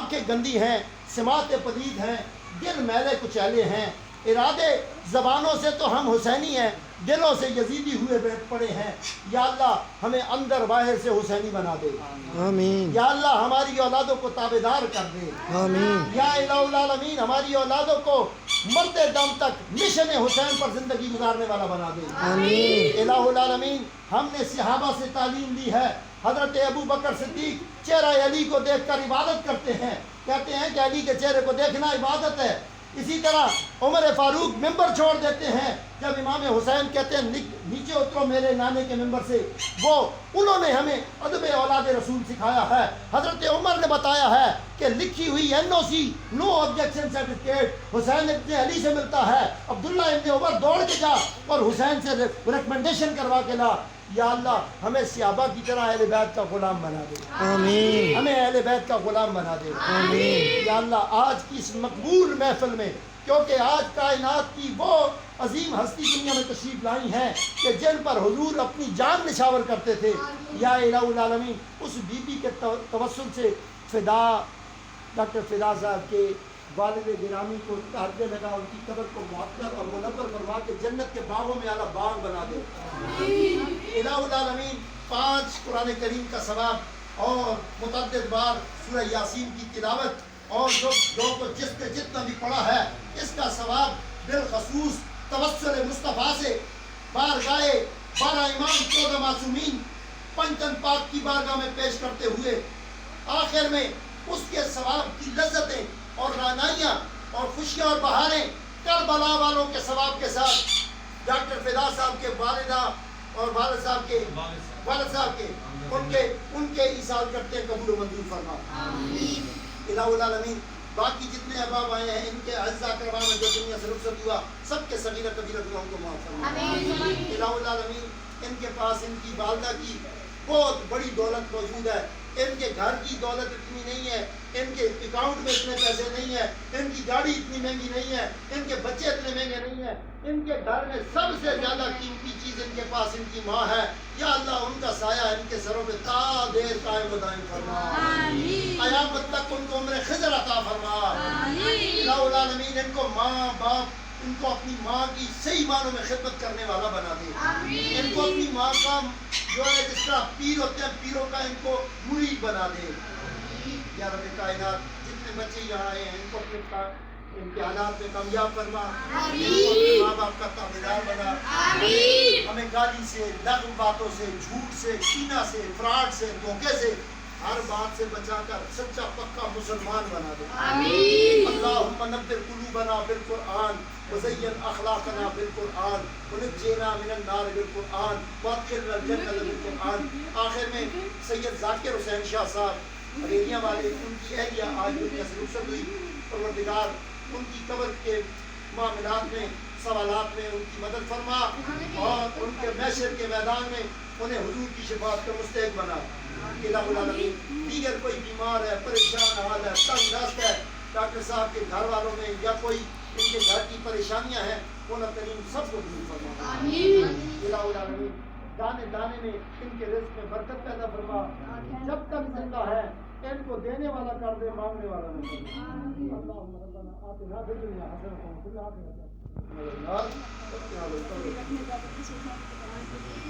آنکھیں گندی ہیں، سماعتیں پلید ہیں، دل میلے کچیلے ہیں، ارادے زبانوں سے تو ہم حسینی ہیں، دلوں سے یزیدی ہوئے پڑے ہیں۔ یا اللہ ہمیں اندر باہر سے حسینی بنا دے، آمین یا اللہ ہماری اولادوں کو تابعدار کر دے، آمین یا الہ العالمین ہماری اولادوں کو مرتے دم تک مشن حسین پر زندگی گزارنے والا بنا دے۔ آمین الہ العالمین ہم نے صحابہ سے تعلیم لی ہے، حضرت ابو بکر صدیق چہرہ علی کو دیکھ کر عبادت کرتے ہیں، کہتے ہیں کہ علی کے چہرے کو دیکھنا عبادت ہے۔ اسی طرح عمر فاروق ممبر چھوڑ دیتے ہیں جب امام حسین کہتے ہیں نیچے اترو میرے نانے کے ممبر سے، وہ انہوں نے ہمیں ادب اولاد رسول سکھایا ہے۔ حضرت عمر نے بتایا ہے کہ لکھی ہوئی NOC نو آبجیکشن سرٹیفکیٹ حسین ابن علی سے ملتا ہے، عبداللہ ابن عمر دوڑ کے جا اور حسین سے ریکمنڈیشن کروا کے لا۔ یا اللہ ہمیں صحابہ کی طرح اہل بیت کا غلام بنا دے، آمین ہمیں اہل بیت کا غلام بنا دے۔ آمین یا اللہ آج کی اس مقبول محفل میں، کیونکہ آج کائنات کی وہ عظیم ہستی دنیا میں تشریف لائی ہیں کہ جن پر حضور اپنی جان نشاور کرتے تھے، یا الہ العالمین اس بی بی کے توسل سے فدا ڈاکٹر فدا صاحب کے والد گرامی کو تحرک لگا، ان کی قبر کو معطر اور منور فرما کے جنت کے باغوں میں اعلیٰ باغ بنا دے۔ الہ العالمین 5 قرآن کریم کا ثواب اور متعدد بار سورہ یاسین کی تلاوت اور جو کو جس نے جتنا بھی پڑھا ہے اس کا ثواب بالخصوص توسل مصطفیٰ سے بارگاہ 12 امام 14 معصومین پنجتن پاک کی بارگاہ میں پیش کرتے ہوئے آخر میں اس کے ثواب کی لذتیں اور رعنائیاں اور خوشیاں اور بہاریں کربلا والوں کے ثواب کے ساتھ ڈاکٹر فدا صاحب کے والدہ اور والد صاحب کے ان کے ایصال کرتے ہیں، قبول و منظور فرما۔ الہ العالمین باقی جتنے احباب آئے ہیں ان کے اعزاء کرام جو دنیا سے رخصت ہوا سب کے صغیرہ کبیرہ گناہوں کو معاف فرما۔ الہ العالمین ان کے پاس ان کی والدہ کی بہت بڑی دولت موجود ہے، ان کے گھر کی دولت اتنی نہیں ہے، ان کے اکاؤنٹ میں اتنے پیسے نہیں ہیں، ان کی گاڑی اتنی مہنگی نہیں ہے، ان کے بچے اتنے مہنگے نہیں ہیں، ان کے گھر میں سب سے زیادہ قیمتی چیز ان کے پاس ان کی ماں ہے۔ یا اللہ ان کا سایہ ان کے سروں پہ تا دیر قائم و دائم فرما، قیامت تک ان کو عمر خضر عطا فرما۔ الہ العالمین ان کو ماں باپ ان کو اپنی ماں کی صحیح معنوں میں خدمت کرنے والا بنا دے، ان کو اپنی ماں کا جو ہے جس طرح پیر ہوتے ہیں پیروں کا ان کو مرید بنا دے۔ یا رب کائنات جتنے بچے یہاں آئے ہیں ان کو اپنے امتحانات میں کامیاب فرما، ان کو اپنے ماں باپ کا تابعدار بنا، ہمیں گالی سے لغو باتوں سے جھوٹ سے کینہ سے فراڈ سے دھوکے سے ہر بات سے بچا کر سچا پکا مسلمان بنا دے۔ اللہم نبر قلوبنا بالقرآن وزین اخلاقنا بالقرآن ونجینا من النار بالقرآن وادخلنا الجنة بالقرآن۔ آخر میں سید ذاکر حسین شاہ صاحب ریلیاں والے ان کی اہلیہ آج دنیا سے رخصت ہوئی، پروردگار ان کی قبر کے معاملات میں سوالات میں ان کی مدد فرما اور ان کے محشر کے میدان میں انہیں حضور کی شفاعت کا مستحق بنا۔ الہ العالمین دیگر کوئی بیمار ہے، پریشان حال ہے، تنگ دست ہے، ڈاکٹر صاحب کے گھر والوں میں یا کوئی ان کے گھر کی پریشانیاں ہیں، مولا کریم سب کو دور فرما۔ الہ العالمین دانے دانے میں ان کے رزق میں برکت پیدا فرما، جب تک زندہ ہے ان کو دینے والا کر دے، مانگنے والا نہ کر دے۔ اللہم ربنا آتنا فی الدنیا حسنۃ وفی الآخرۃ حسنۃ وقنا عذاب النار۔